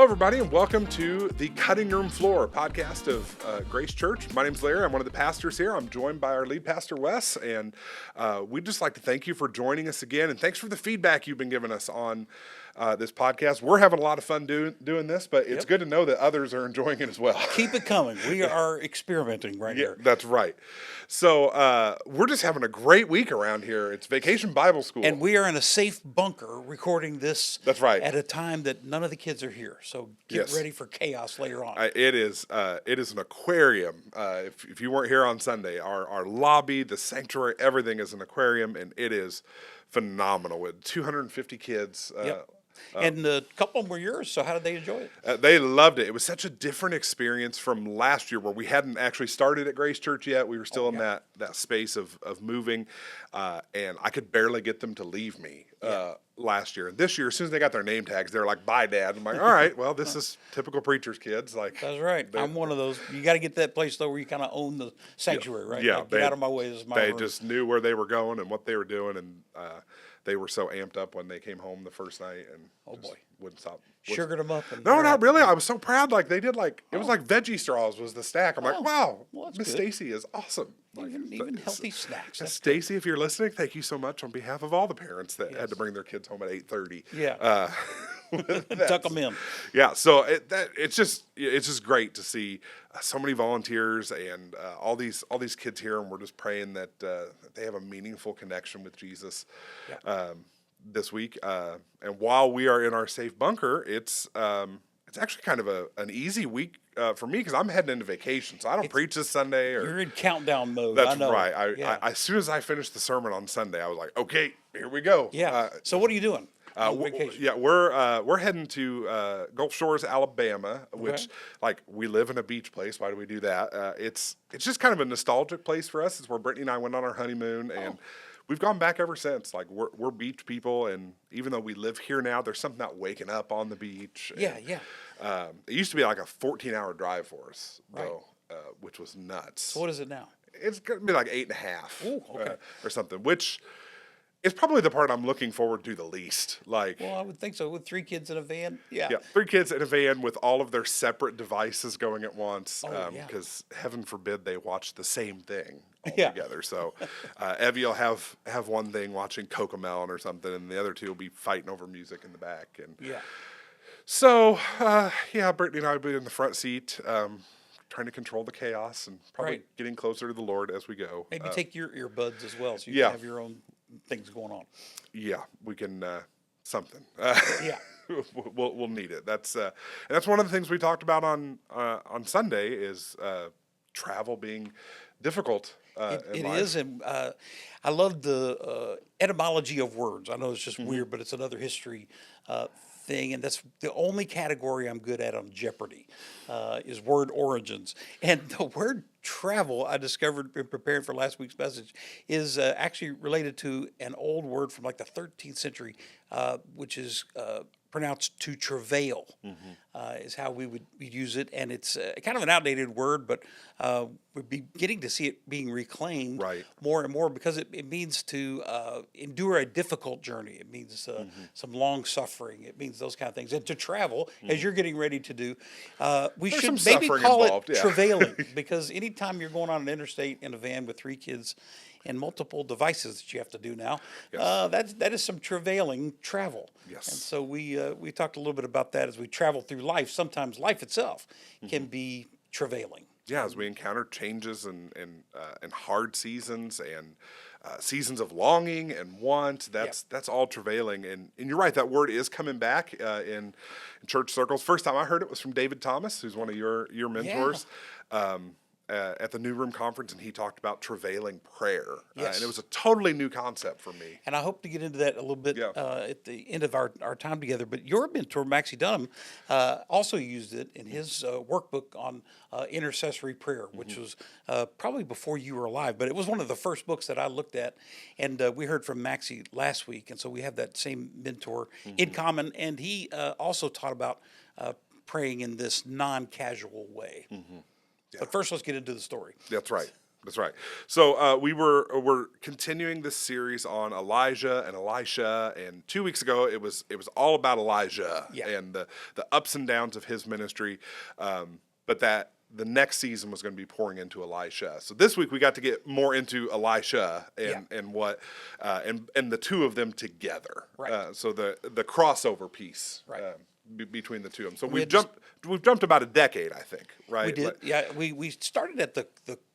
Hello, everybody, and welcome to the Cutting Room Floor podcast of Grace Church. My name's Larry. I'm one of the pastors here. I'm joined by our lead pastor, Wes, and we'd just like to thank you for joining us again, and thanks for the feedback you've been giving us on this podcast. We're having a lot of fun doing this, but it's good to know that others are enjoying it as well. Keep it coming. We are experimenting right here. That's right. So we're just having a great week around here. It's Vacation Bible School. And we are in a safe bunker recording this That's right. at a time that none of the kids are here. So get ready for chaos later on. It is an aquarium. If you weren't here on Sunday, our lobby, the sanctuary, everything is an aquarium, and it is phenomenal with 250 kids. And a couple of them were yours, so how did they enjoy it? They loved it. It was such a different experience from last year where we hadn't actually started at Grace Church yet. We were still in that space of moving, and I could barely get them to leave me last year. And this year, as soon as they got their name tags, they're like, "Bye, Dad." I'm like, "All right, well, this is typical preacher's kids." Like, that's right. I'm one of those. You got to get that place, though, where you kind of own the sanctuary, right? Yeah. Like, get out of my way. This is my room. They just knew where they were going and what they were doing, and they were so amped up when they came home the first night, and wouldn't stop. Sugared them up. And no, not really. I was so proud. Like they did, it was like veggie straws was the stack. I'm like, wow, Miss Stacy is awesome. Even healthy snacks. Stacy, if you're listening, thank you so much on behalf of all the parents that had to bring their kids home at 8:30. Yeah. Tuck them in. Yeah, so it's just great to see so many volunteers and all these kids here, and we're just praying that they have a meaningful connection with Jesus this week. And while we are in our safe bunker, it's actually kind of an easy week for me because I'm heading into vacation, so I don't preach this Sunday. You're in countdown mode. That's I know. right. I as soon as I finished the sermon on Sunday, I was like, okay, here we go. Yeah. So what are you doing? We're heading to Gulf Shores, Alabama, which we live in a beach place. Why do we do that? It's just kind of a nostalgic place for us. It's where Brittany and I went on our honeymoon, and we've gone back ever since. Like we're beach people, and even though we live here now, there's something about waking up on the beach. Yeah. It used to be like a 14-hour drive for us, though, which was nuts. So what is it now? It's gonna be like 8.5, Ooh, okay. Or something, which. It's probably the part I'm looking forward to the least. Well, I would think so. With 3 kids in a van, Yeah, 3 kids in a van with all of their separate devices going at once. Because heaven forbid they watch the same thing all together. So Evie will have one thing watching Cocomelon or something, and the other 2 will be fighting over music in the back. And so, Brittany and I will be in the front seat, trying to control the chaos and probably getting closer to the Lord as we go. Maybe take your earbuds as well, so you can have your own things going on. Yeah, we can something. We'll need it. That's one of the things we talked about on Sunday is travel being difficult. It is, and I love the etymology of words. I know it's just weird, but it's another history thing, and that's the only category I'm good at on Jeopardy is word origins. And the word travel, I discovered in preparing for last week's message, is actually related to an old word from like the 13th century, which is pronounced to travail, is how we would use it. And it's kind of an outdated word, but we're beginning to see it being reclaimed more and more because it means to endure a difficult journey. It means some long suffering. It means those kind of things. And to travel, as you're getting ready to do, we should maybe call it travailing, because anytime you're going on an interstate in a van with 3 kids and multiple devices that you have to do now, that is some travailing travel. Yes. And so we talked a little bit about that as we travel through life. Sometimes life itself can be travailing. Yeah, as we encounter changes and hard seasons and seasons of longing and want, that's all travailing. And you're right, that word is coming back in church circles. First time I heard it was from David Thomas, who's one of your mentors. At the New Room Conference, and he talked about travailing prayer. And it was a totally new concept for me. And I hope to get into that a little bit at the end of our time together. But your mentor, Maxie Dunham, also used it in his workbook on intercessory prayer, which was probably before you were alive. But it was one of the first books that I looked at. And we heard from Maxie last week. And so we have that same mentor in common. And he also taught about praying in this non-casual way. But first, let's get into the story. That's right. That's right. So we're continuing this series on Elijah and Elisha, and 2 weeks ago it was all about Elijah and the ups and downs of his ministry, but that the next season was going to be pouring into Elisha. So this week we got to get more into Elisha and what and the two of them together. Right. So the crossover piece. Right. Between the two of them. So we've jumped about a decade, I think, right? We did. We started at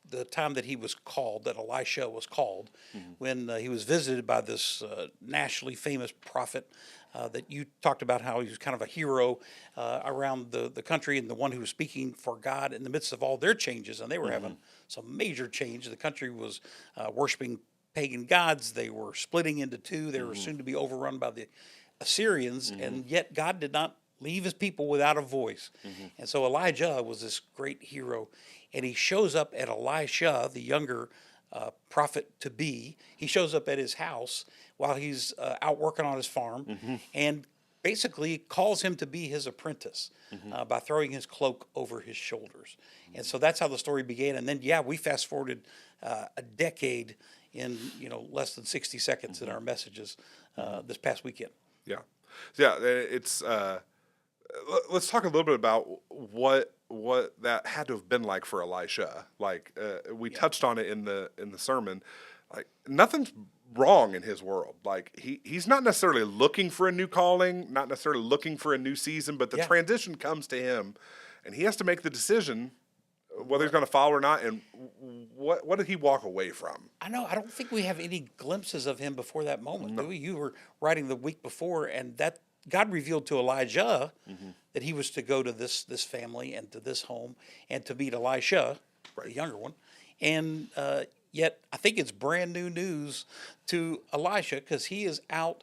the time that he was called, that Elisha was called, when he was visited by this nationally famous prophet that you talked about, how he was kind of a hero around the country, and the one who was speaking for God in the midst of all their changes. And they were having some major change. The country was worshiping pagan gods. They were splitting into two. They were soon to be overrun by the Assyrians, and yet God did not leave his people without a voice. And so Elijah was this great hero, and he shows up at Elisha, the younger prophet to be. He shows up at his house while he's out working on his farm, and basically calls him to be his apprentice by throwing his cloak over his shoulders. And so that's how the story began. And then, we fast forwarded a decade in less than 60 seconds in our messages this past weekend. It's let's talk a little bit about what that had to have been like for Elisha. Like we touched on it in the sermon. Like nothing's wrong in his world. Like he's not necessarily looking for a new calling, not necessarily looking for a new season, but the transition comes to him, and he has to make the decision whether he's going to follow or not. And what did he walk away from? I don't think we have any glimpses of him before that moment. No. You were writing the week before, and that God revealed to Elijah that he was to go to this family and to this home and to meet Elisha, the younger one. And yet I think it's brand new news to Elisha, because he is out.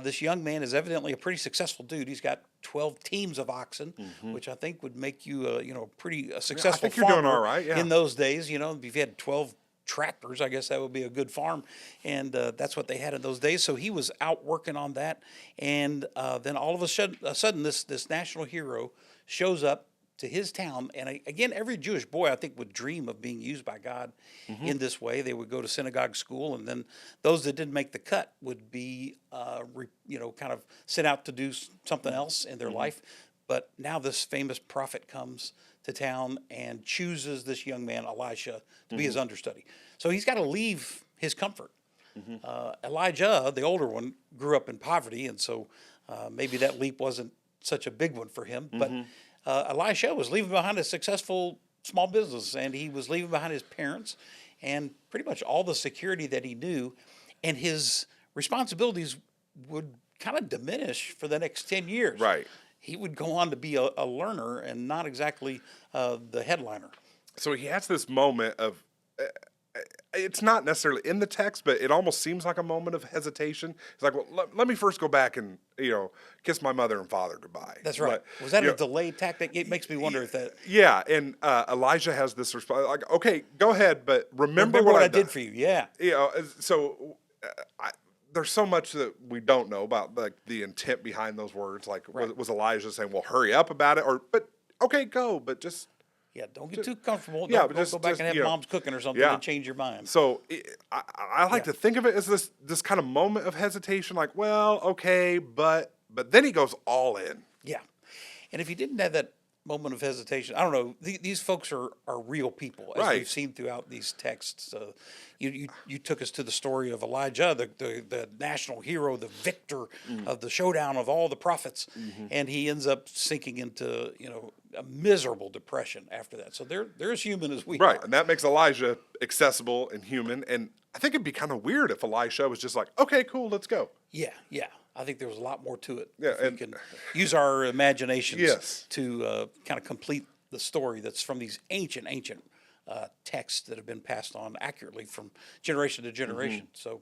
This young man is evidently a pretty successful dude. He's got 12 teams of oxen, which I think would make you pretty successful I think you're doing all right, in those days. If you had 12 tractors, I guess that would be a good farm, and that's what they had in those days. So he was out working on that, and then all of a sudden this national hero shows up to his town. And again, every Jewish boy, I think, would dream of being used by God in this way. They would go to synagogue school, and then those that didn't make the cut would be kind of sent out to do something else in their life. But now this famous prophet comes to town and chooses this young man, Elisha, to be his understudy. So he's got to leave his comfort. Elijah, the older one, grew up in poverty, and so maybe that leap wasn't such a big one for him. But Elisha was leaving behind a successful small business, and he was leaving behind his parents and pretty much all the security that he knew, and his responsibilities would kind of diminish for the next 10 years. Right. He would go on to be a learner and not exactly the headliner. So he has this moment of, it's not necessarily in the text, but it almost seems like a moment of hesitation. It's like, well, let me first go back and, kiss my mother and father goodbye. That's right. Was that a delay tactic? It makes me wonder if that... Yeah, and Elijah has this response, like, okay, go ahead, but remember what I did for you, yeah. So... there's so much that we don't know about, like the intent behind those words. Like, was Elijah saying, "Well, hurry up about it," but okay, go, but just don't get too comfortable. Yeah, don't go back and have mom's cooking or something and change your mind. So I like to think of it as this kind of moment of hesitation, like, well, okay, but then he goes all in. Yeah, and if he didn't have that moment of hesitation, I don't know. These folks are real people, as we've seen throughout these texts. You took us to the story of Elijah, the national hero, the victor of the showdown of all the prophets, and he ends up sinking into a miserable depression after that. So they're as human as we are. Right, and that makes Elijah accessible and human. And I think it'd be kind of weird if Elisha was just like, okay, cool, let's go. Yeah. I think there was a lot more to it. Yeah, we can use our imaginations to kind of complete the story that's from these ancient texts that have been passed on accurately from generation to generation. So,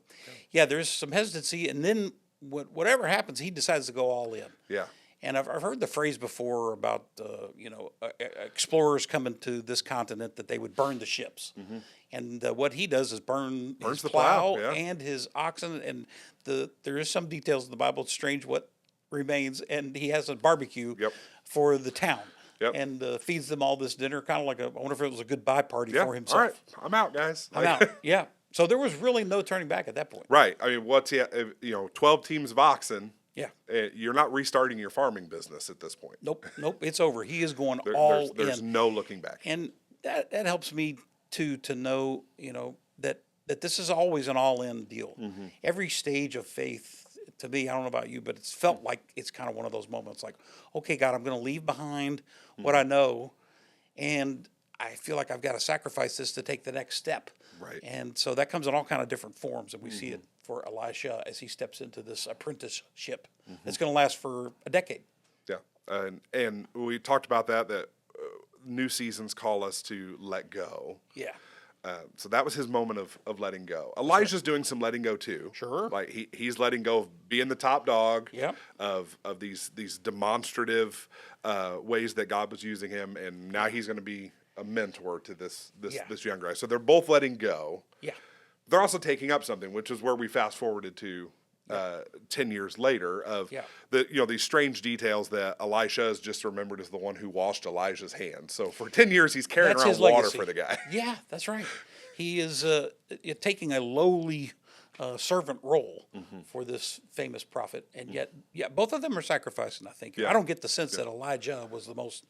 there's some hesitancy, and then whatever happens, he decides to go all in. Yeah. And I've heard the phrase before about explorers coming to this continent, that they would burn the ships, and what he does is burns his plow and his oxen, and there is some details in the Bible. It's strange what remains, and he has a barbecue for the town. Yep. and feeds them all this dinner, kind of like I wonder if it was a goodbye party Yeah. for himself. All right, I'm out, guys. I'm out. Yeah. So there was really no turning back at that point. Right. I mean, what's he? 12 teams of oxen. Yeah. You're not restarting your farming business at this point. Nope. It's over. He is going all there's in. no looking back. And that helps me to know, that this is always an all-in deal. Every stage of faith, to me, I don't know about you, but it's felt like it's kind of one of those moments like, okay, God, I'm going to leave behind what I know, and I feel like I've got to sacrifice this to take the next step. Right. And so that comes in all kind of different forms, and we see it for Elisha as he steps into this apprenticeship. It's going to last for a decade. Yeah. And we talked about that new seasons call us to let go. Yeah. So that was his moment of letting go. Elijah's doing some letting go too. Sure. Like he's letting go of being the top dog. Yep. Of these demonstrative ways that God was using him, and now he's going to be a mentor to this young guy. So they're both letting go. Yeah. They're also taking up something, which is where we fast forwarded to 10 years later of these strange details that Elisha is just remembered as the one who washed Elijah's hands. So for 10 years, he's carrying That's around his water legacy. for the guy. Yeah, that's right. He is taking a lowly servant role for this famous prophet. And yet, both of them are sacrificing, I think. Yeah. I don't get the sense that Elijah was the most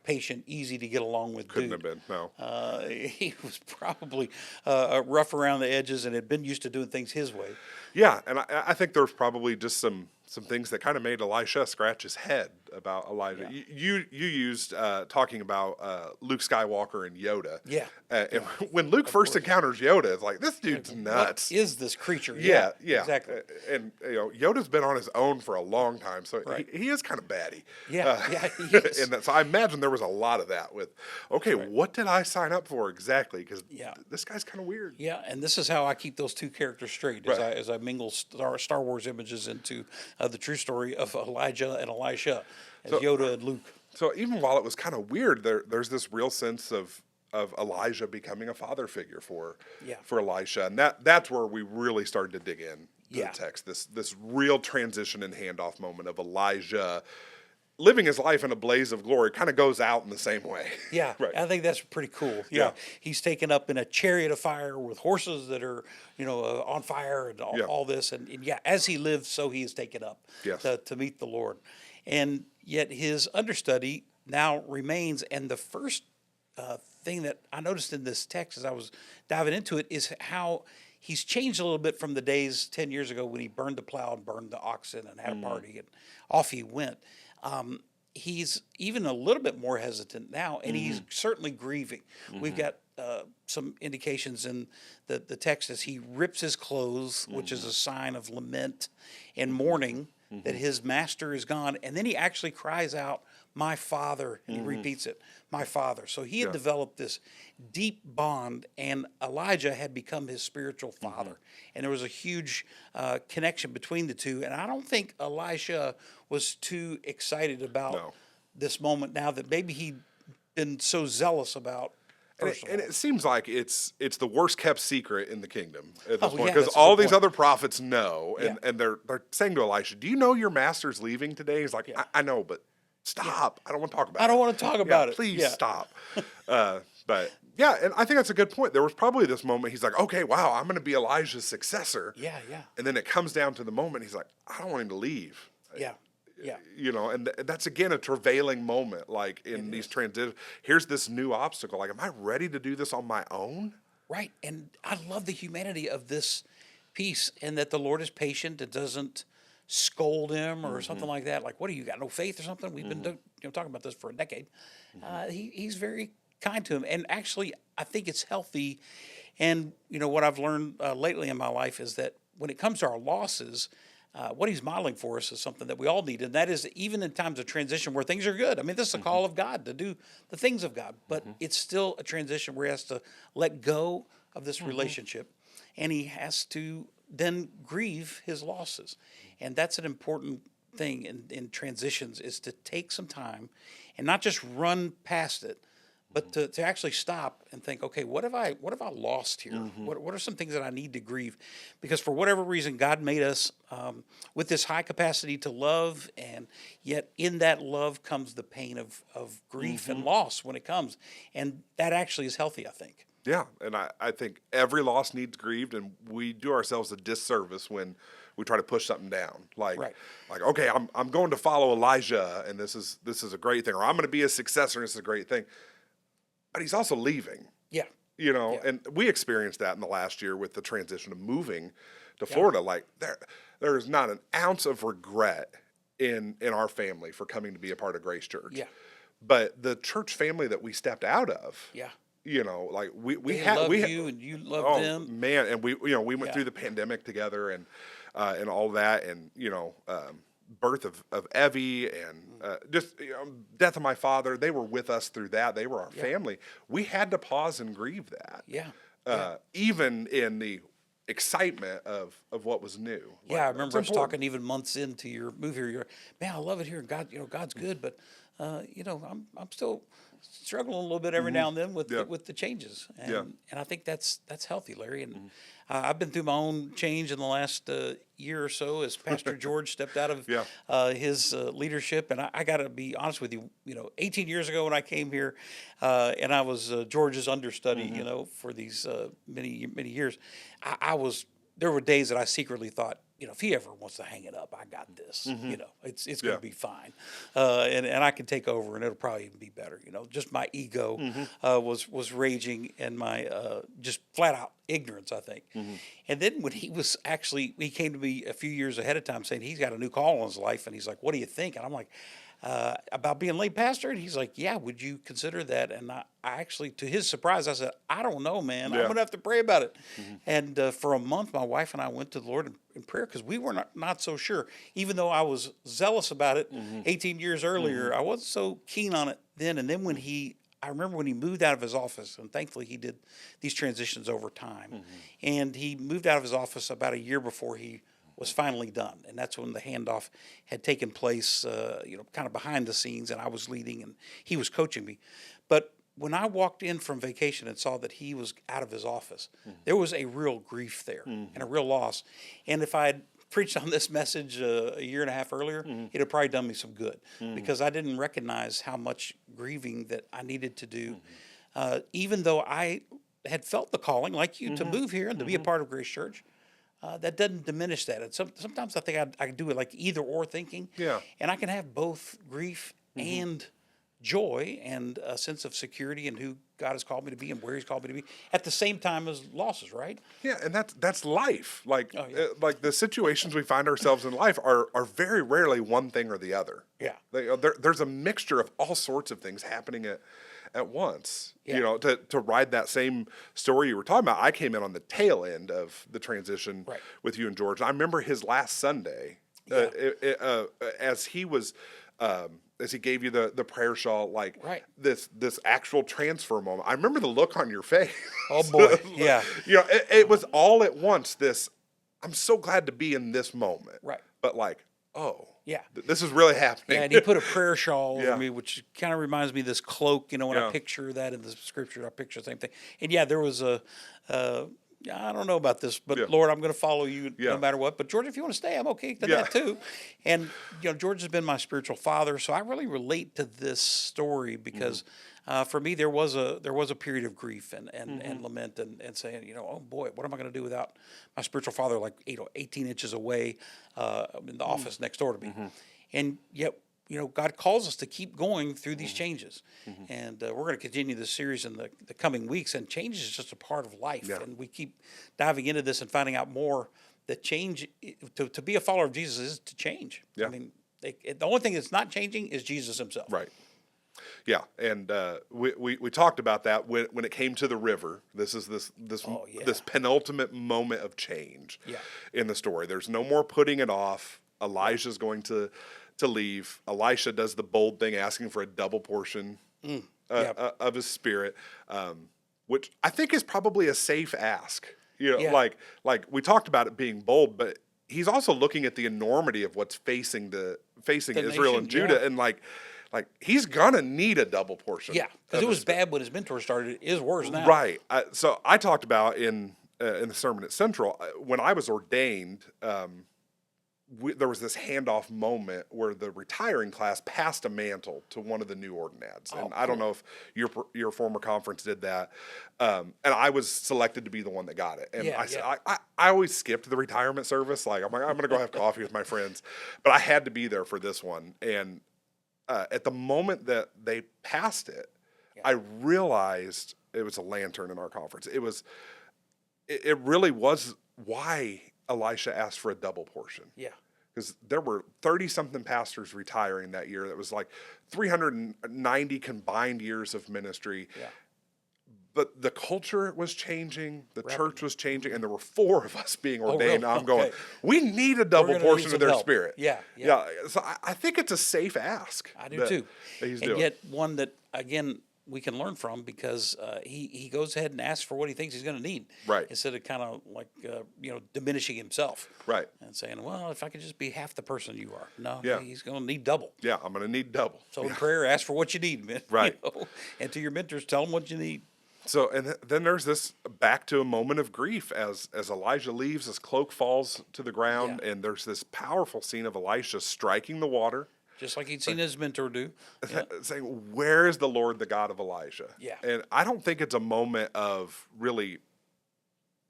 patient, easy to get along with Couldn't dude. have been, no. He was probably rough around the edges and had been used to doing things his way. Yeah, and I think there's probably just some things that kind of made Elisha scratch his head about Elijah. Yeah. You used talking about Luke Skywalker and Yoda. Yeah. And when Luke first encounters Yoda, it's like, this dude's nuts. What is this creature? Yeah. Exactly. And Yoda's been on his own for a long time, so Right. he is kind of batty. Yeah, he is. And so I imagine there was a lot of that with, okay, what did I sign up for exactly? Because this guy's kind of weird. Yeah, and this is how I keep those two characters straight as I mingle Star Wars images into the true story of Elijah and Elisha, as Yoda and Luke. So even while it was kind of weird, there's this real sense of Elijah becoming a father figure for Elisha, and that's where we really started to dig in to the text. This real transition and handoff moment of Elijah living his life in a blaze of glory kind of goes out in the same way. Yeah, Right. I think that's pretty cool. Yeah. He's taken up in a chariot of fire with horses that are, on fire and all this. And as he lives, so he is taken up to meet the Lord. And yet his understudy now remains. And the first thing that I noticed in this text as I was diving into it is how he's changed a little bit from the days 10 years ago when he burned the plow and burned the oxen and had a party and off he went. He's even a little bit more hesitant now, and he's certainly grieving. We've got some indications in the text as he rips his clothes, which is a sign of lament and mourning that his master is gone. And then he actually cries out, "My father," and he repeats it, "My father." So he had developed this deep bond, and Elijah had become his spiritual father. And there was a huge connection between the two. And I don't think Elisha was too excited about this moment now that maybe he'd been so zealous about. And it seems like it's the worst kept secret in the kingdom at this point, yeah, because that's a all good these point. other prophets know, and they're saying to Elisha, "Do you know your master's leaving today?" He's like, I know, but stop. I don't want to talk about it. I don't want to talk about it. Please stop. But and I think that's a good point. There was probably this moment he's like, okay, wow, I'm going to be Elijah's successor. Yeah. And then it comes down to the moment he's like, I don't want him to leave. Yeah. And that's again a travailing moment, like in these transitions. Here's this new obstacle. Like, am I ready to do this on my own? Right. And I love the humanity of this piece, and that the Lord is patient. It doesn't scold him or something like that. Like, what do you got? No faith or something? We've been talking about this for a decade. He's very kind to him. And actually, I think it's healthy. And, what I've learned lately in my life is that when it comes to our losses, what he's modeling for us is something that we all need. And that is even in times of transition where things are good. I mean, this is a call of God to do the things of God. But it's still a transition where he has to let go of this relationship. And he has to then grieve his losses. And that's an important thing in transitions, is to take some time and not just run past it, But to actually stop and think, okay, what have I lost here? What are some things that I need to grieve? Because for whatever reason, God made us with this high capacity to love, and yet in that love comes the pain of grief and loss when it comes, and that actually is healthy, I think. Yeah, and I think every loss needs grieved, and we do ourselves a disservice when we try to push something down. Right. Like okay, I'm going to follow Elijah, and this is a great thing, or I'm going to be a successor, and this is a great thing. But he's also leaving. Yeah. Yeah. And we experienced that in the last year with the transition of moving to Florida. Like there's not an ounce of regret in our family for coming to be a part of Grace Church. Yeah. But the church family that we stepped out of. Yeah. Like we love you and you love them. Man, and we went through the pandemic together and all that, and birth of Evie and just death of my father. They were with us through that. They were our family. We had to pause and grieve that. Even in the excitement of what was new. Yeah, I remember us talking even months into your move here. You're, man, I love it here. God, God's good, but I'm still struggling a little bit every now and then with the changes, and I think that's healthy, Larry. And I've been through my own change in the last year or so as Pastor George stepped out of his leadership. And I got to be honest with you, 18 years ago when I came here, and I was George's understudy, for these many years, there were days that I secretly thought, if he ever wants to hang it up, I got this. It's going to be fine, and I can take over, and it'll probably even be better. Just my ego was raging, and my just flat out ignorance, I think. And then when he came to me a few years ahead of time saying he's got a new call in his life, and he's like, "What do you think?" And I'm like, about being lay pastor? And he's like, "Yeah, would you consider that?" And I actually, to his surprise, I said, "I don't know, man. I'm going to have to pray about it." And for a month, my wife and I went to the Lord in prayer because we were not so sure. Even though I was zealous about it 18 years earlier, I wasn't so keen on it then. And then I remember when he moved out of his office, and thankfully he did these transitions over time, and he moved out of his office about a year before he was finally done. And that's when the handoff had taken place, kind of behind the scenes, and I was leading and he was coaching me. But when I walked in from vacation and saw that he was out of his office, there was a real grief there and a real loss. And if I had preached on this message a year and a half earlier, it had probably done me some good because I didn't recognize how much grieving that I needed to do, even though I had felt the calling, like you, to move here and to be a part of Grace Church. That doesn't diminish that. And sometimes I think I do it like either or thinking. Yeah. And I can have both grief and joy and a sense of security in who God has called me to be and where He's called me to be at the same time as losses, right? Yeah, and that's life. Like the situations we find ourselves in life are very rarely one thing or the other. Yeah. There's a mixture of all sorts of things happening at once. To ride that same story you were talking about, I came in on the tail end of the transition with you and George. I remember his last Sunday, as he was, as he gave you the prayer shawl, this actual transfer moment. I remember the look on your face. Oh boy, yeah. It was all at once. I'm so glad to be in this moment. Right. But this is really happening. Yeah, and he put a prayer shawl over me, which kind of reminds me of this cloak. When I picture that in the scripture, I picture the same thing. And there was I don't know about this, but Lord, I'm going to follow you no matter what. But George, if you want to stay, I'm okay with that too. And George has been my spiritual father, so I really relate to this story because for me there was a period of grief and lament and saying, oh boy, what am I going to do without my spiritual father, 18 inches away in the office next door to me, and yet. God calls us to keep going through these changes. And we're going to continue this series in the coming weeks. And change is just a part of life. And we keep diving into this and finding out more that change, to be a follower of Jesus is to change. Yeah. I mean, the only thing that's not changing is Jesus himself. Right. Yeah, and we talked about that when it came to the river. This is this penultimate moment of change in the story. There's no more putting it off. Elijah's going to leave. Elisha does the bold thing, asking for a double portion of his spirit, which I think is probably a safe ask. Like we talked about it being bold, but he's also looking at the enormity of what's facing Israel nation, and Judah, and like he's gonna need a double portion. Yeah, because it was bad when his mentor started. It is worse now. Right. So I talked about in the sermon at Central when I was ordained. There was this handoff moment where the retiring class passed a mantle to one of the new ordinads, and I don't know if your former conference did that, and I was selected to be the one that got it. And I always skipped the retirement service. Like I'm going to go have coffee with my friends, but I had to be there for this one. And at the moment that they passed it, I realized it was a lantern in our conference. It really was why Elisha asked for a double portion. Yeah. Because there were 30-something pastors retiring that year. That was like 390 combined years of ministry. Yeah. But the culture was changing, the church was changing, and there were 4 of us being ordained. I'm going, we need a double portion of their spirit. Yeah. So I think it's a safe ask. I do too. He's and doing. Yet one that, again, we can learn from because he goes ahead and asks for what he thinks he's going to need. Right. Instead of kind of like, diminishing himself. Right. And saying, well, if I could just be half the person you are. No, Yeah. he's going to need double. Yeah, I'm going to need double. So in prayer, ask for what you need, man. Right. And to your mentors, tell them what you need. So, and then there's this back to a moment of grief as Elijah leaves, his cloak falls to the ground, and there's this powerful scene of Elisha striking the water. Just like he'd seen his mentor do. Yeah. Saying, where is the Lord, the God of Elijah? Yeah. And I don't think it's a moment of really,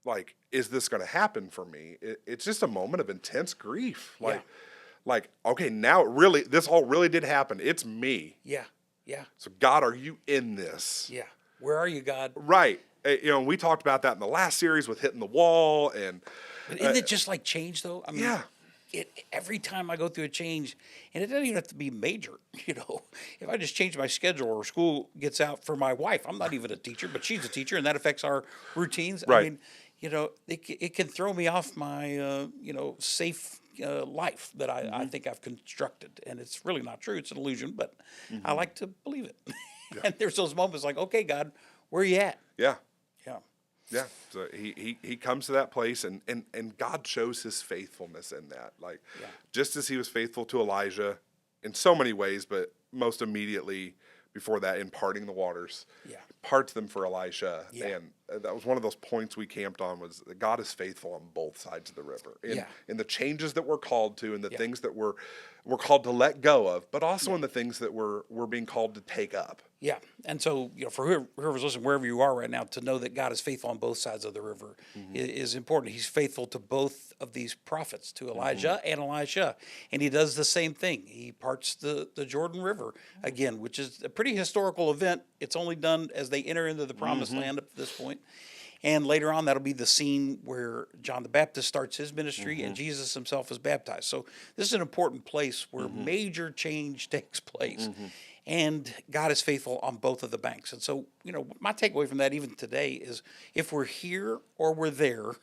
like, is this going to happen for me? It's just a moment of intense grief. Like, okay, now this all really did happen. It's me. Yeah. So God, are you in this? Yeah. Where are you, God? Right. We talked about that in the last series with hitting the wall. And but isn't it just like change, though? I mean, yeah. Every time I go through a change, and it doesn't even have to be major, if I just change my schedule or school gets out for my wife, I'm not even a teacher, but she's a teacher, and that affects our routines. Right. I mean, it can throw me off my, safe life that I think I've constructed. And it's really not true. It's an illusion, but I like to believe it. And there's those moments like, okay, God, where are you at? Yeah. Yeah. Yeah, so he comes to that place, and God shows his faithfulness in that. Like, just as he was faithful to Elijah in so many ways, but most immediately before that in parting the waters, parts them for Elisha. Yeah. And that was one of those points we camped on, was that God is faithful on both sides of the river. In the changes that we're called to, and the things that we're called to let go of, but also in the things that we're being called to take up. Yeah, and so for whoever's listening, wherever you are right now, to know that God is faithful on both sides of the river is important. He's faithful to both of these prophets, to Elijah and Elisha, and he does the same thing. He parts the Jordan River again, which is a pretty historical event. It's only done as they enter into the Promised Land up to this point. And later on, that'll be the scene where John the Baptist starts his ministry and Jesus himself is baptized. So this is an important place where major change takes place. And God is faithful on both of the banks. And so, my takeaway from that even today is if we're here or we're there,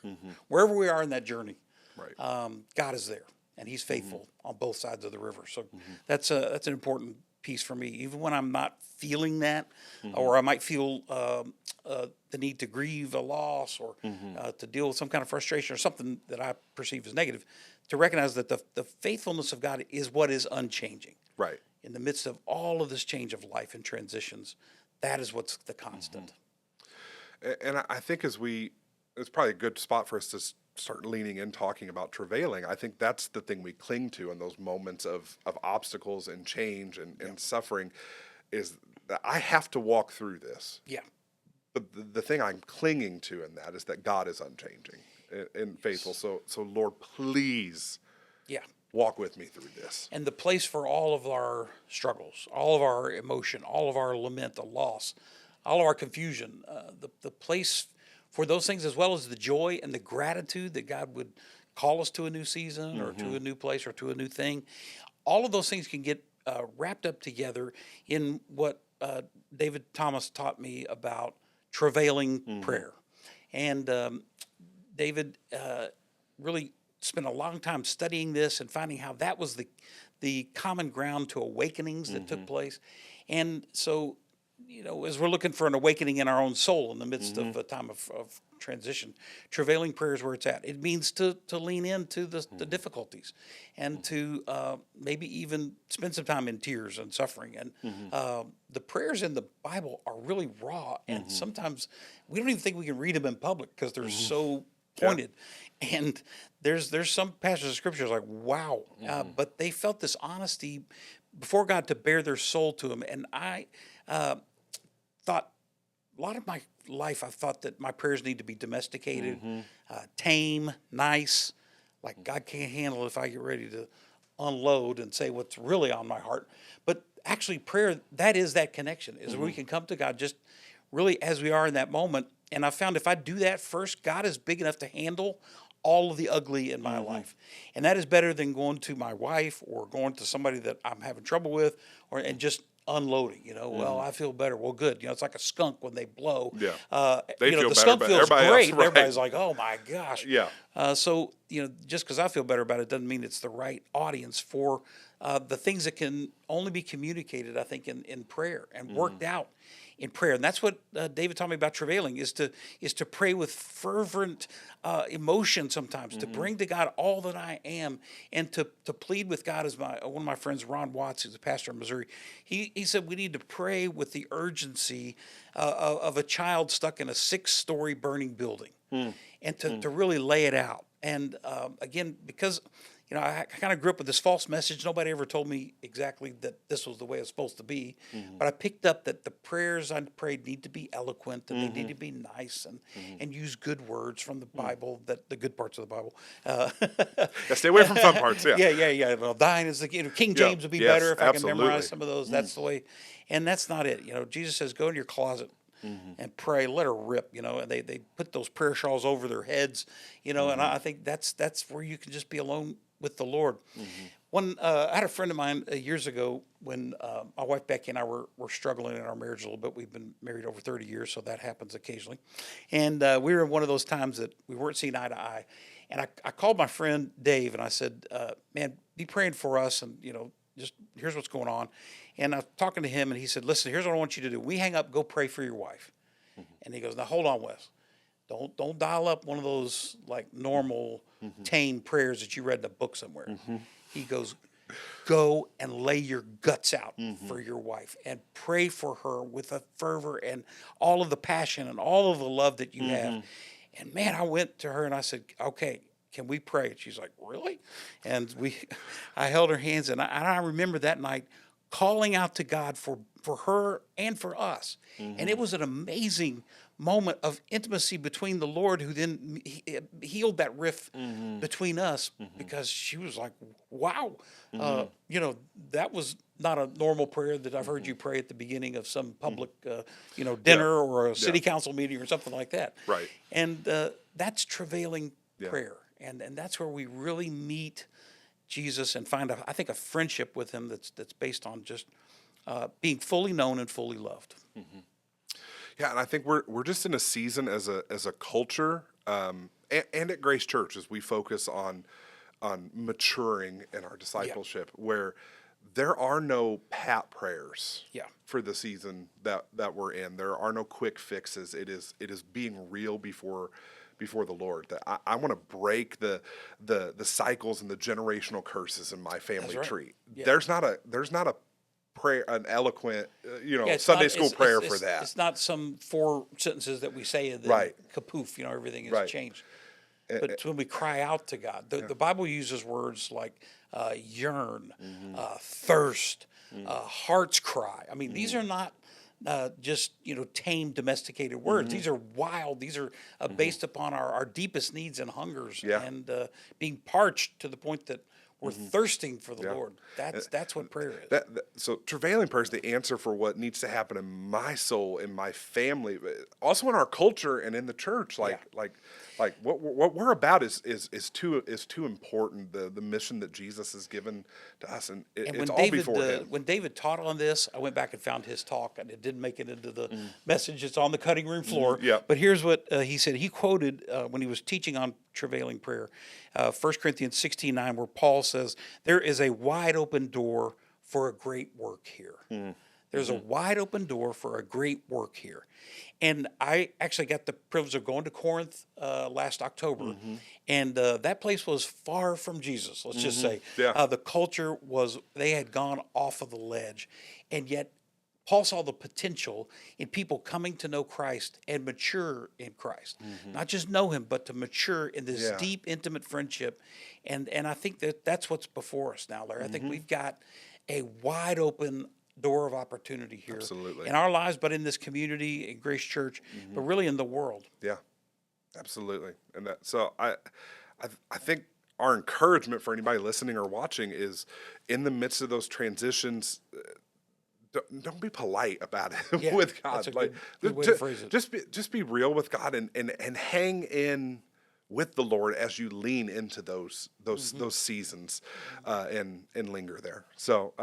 wherever we are in that journey, God is there. And he's faithful on both sides of the river. So that's an important piece for me. Even when I'm not feeling that, or I might feel the need to grieve a loss or to deal with some kind of frustration or something that I perceive as negative, to recognize that the faithfulness of God is what is unchanging. Right. In the midst of all of this change of life and transitions, that is what's the constant. And I think it's probably a good spot for us to start leaning in, talking about travailing. I think that's the thing we cling to in those moments of obstacles and change and suffering, is that I have to walk through this. Yeah. But the thing I'm clinging to in that is that God is unchanging and faithful. So Lord, please walk with me through this. And the place for all of our struggles, all of our emotion, all of our lament, the loss, all of our confusion, the place for those things, as well as the joy and the gratitude that God would call us to a new season or to a new place or to a new thing, all of those things can get wrapped up together in what David Thomas taught me about travailing prayer. And David really spent a long time studying this and finding how that was the common ground to awakenings that took place. And so as we're looking for an awakening in our own soul in the midst of a time of transition, travailing prayer is where it's at. It means to lean into the difficulties and to maybe even spend some time in tears and suffering. And the prayers in the Bible are really raw, and sometimes we don't even think we can read them in public because they're so pointed. Yeah. And there's some passages of scripture like, wow, but they felt this honesty before God to bare their soul to him. And I thought a lot of my life, I've thought that my prayers need to be domesticated, tame, nice, like God can't handle it if I get ready to unload and say what's really on my heart. But actually prayer, that is that connection, is where we can come to God just really as we are in that moment. And I found if I do that first, God is big enough to handle all of the ugly in my life. And that is better than going to my wife or going to somebody that I'm having trouble with and just unloading, well, I feel better. Well, good. It's like a skunk when they blow. Yeah. They feel the better, skunk but feels everybody great. else, And right. everybody's like, oh my gosh. Yeah. So, just because I feel better about it doesn't mean it's the right audience for the things that can only be communicated, I think, in prayer and worked out in prayer. And that's what David taught me about travailing, is to pray with fervent emotion sometimes, to bring to God all that I am, and to plead with God. As one of my friends, Ron Watts, who's a pastor in Missouri, he said we need to pray with the urgency of a child stuck in a 6-story burning building, and to really lay it out. And again, because I kind of grew up with this false message. Nobody ever told me exactly that this was the way it's supposed to be. But I picked up that the prayers I prayed need to be eloquent, and they need to be nice, and use good words from the Bible, the good parts of the Bible. Yeah, stay away from some parts, yeah. Yeah. Well, thine is the King James would be better if I can memorize absolutely. some of those. That's the way. And that's not it. Jesus says, go in your closet and pray, let her rip, and they put those prayer shawls over their heads, and I think that's where you can just be alone with the Lord. I had a friend of mine years ago when my wife Becky and I were struggling in our marriage a little bit. We've been married over 30 years, so that happens occasionally. And we were in one of those times that we weren't seeing eye to eye. And I called my friend Dave and I said, man, be praying for us, and just here's what's going on. And I was talking to him, and he said, listen, here's what I want you to do. We hang up, go pray for your wife. And he goes, now hold on, Wes. Don't dial up one of those like normal tame prayers that you read in a book somewhere. He goes, go and lay your guts out for your wife and pray for her with a fervor and all of the passion and all of the love that you have. And man, I went to her and I said, okay, can we pray? And she's like, really? And I held her hands, and I remember that night calling out to God for her and for us. And it was an amazing moment of intimacy between the Lord, who then healed that rift between us, because she was like, wow, that was not a normal prayer that I've heard you pray at the beginning of some public, dinner or a city council meeting or something like that. Right. And that's travailing prayer. And that's where we really meet Jesus and find, I think, a friendship with him that's based on just being fully known and fully loved. Yeah, and I think we're just in a season as a culture, and at Grace Church, as we focus on maturing in our discipleship, where there are no pat prayers for the season that we're in. There are no quick fixes. It is being real before the Lord. That I want to break the cycles and the generational curses in my family tree. Yeah. There's not a prayer, an eloquent, Sunday school prayer for that. It's not some 4 sentences that we say and then kapoof, everything is changed. But it's when we cry out to God. The Bible uses words like yearn, thirst, heart's cry. I mean, these are not just tame, domesticated words. These are wild. These are based upon our deepest needs and hungers, and being parched to the point that we're thirsting for the Lord. That's what prayer is. So travailing prayer is the answer for what needs to happen in my soul, in my family, but also in our culture and in the church. Like what we're about is too important. The mission that Jesus has given to us, and it's all before him. When David taught on this, I went back and found his talk, and it didn't make it into the message. It's on the cutting room floor. But here's what he said. He quoted when he was teaching on travailing prayer, 1 Corinthians 16:9, where Paul says, "There is a wide open door for a great work here." There's a wide open door for a great work here. And I actually got the privilege of going to Corinth last October, and that place was far from Jesus, let's just say. Yeah. The culture they had gone off of the ledge, and yet Paul saw the potential in people coming to know Christ and mature in Christ. Not just know him, but to mature in this deep, intimate friendship. And I think that's what's before us now, Larry. I think we've got a wide open door of opportunity here Absolutely. in our lives, but in this community, in Grace Church, but really in the world. Yeah, absolutely. And so I think our encouragement for anybody listening or watching is, in the midst of those transitions, don't be polite about it with God. That's a good way to phrase it. Just be real with God and hang in with the Lord as you lean into those seasons and linger there. So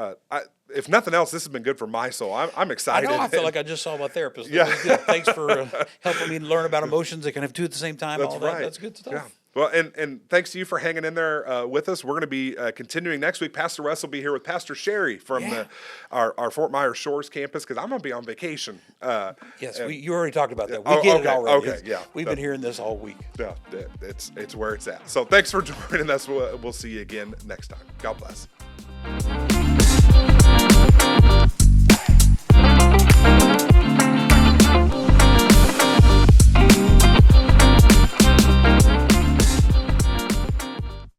if nothing else, this has been good for my soul. I'm excited. I know. I feel like I just saw my therapist. Yeah. Thanks for helping me learn about emotions. I can have two at the same time. That's all right. that. That's good stuff. Yeah. Well, and thanks to you for hanging in there with us. We're going to be continuing next week. Pastor Russ will be here with Pastor Sherry from our Fort Myers Shores campus, because I'm going to be on vacation. Yes, you already talked about that. We get it already. Okay, yeah. We've been hearing this all week. Yeah, it's where it's at. So thanks for joining us. We'll see you again next time. God bless.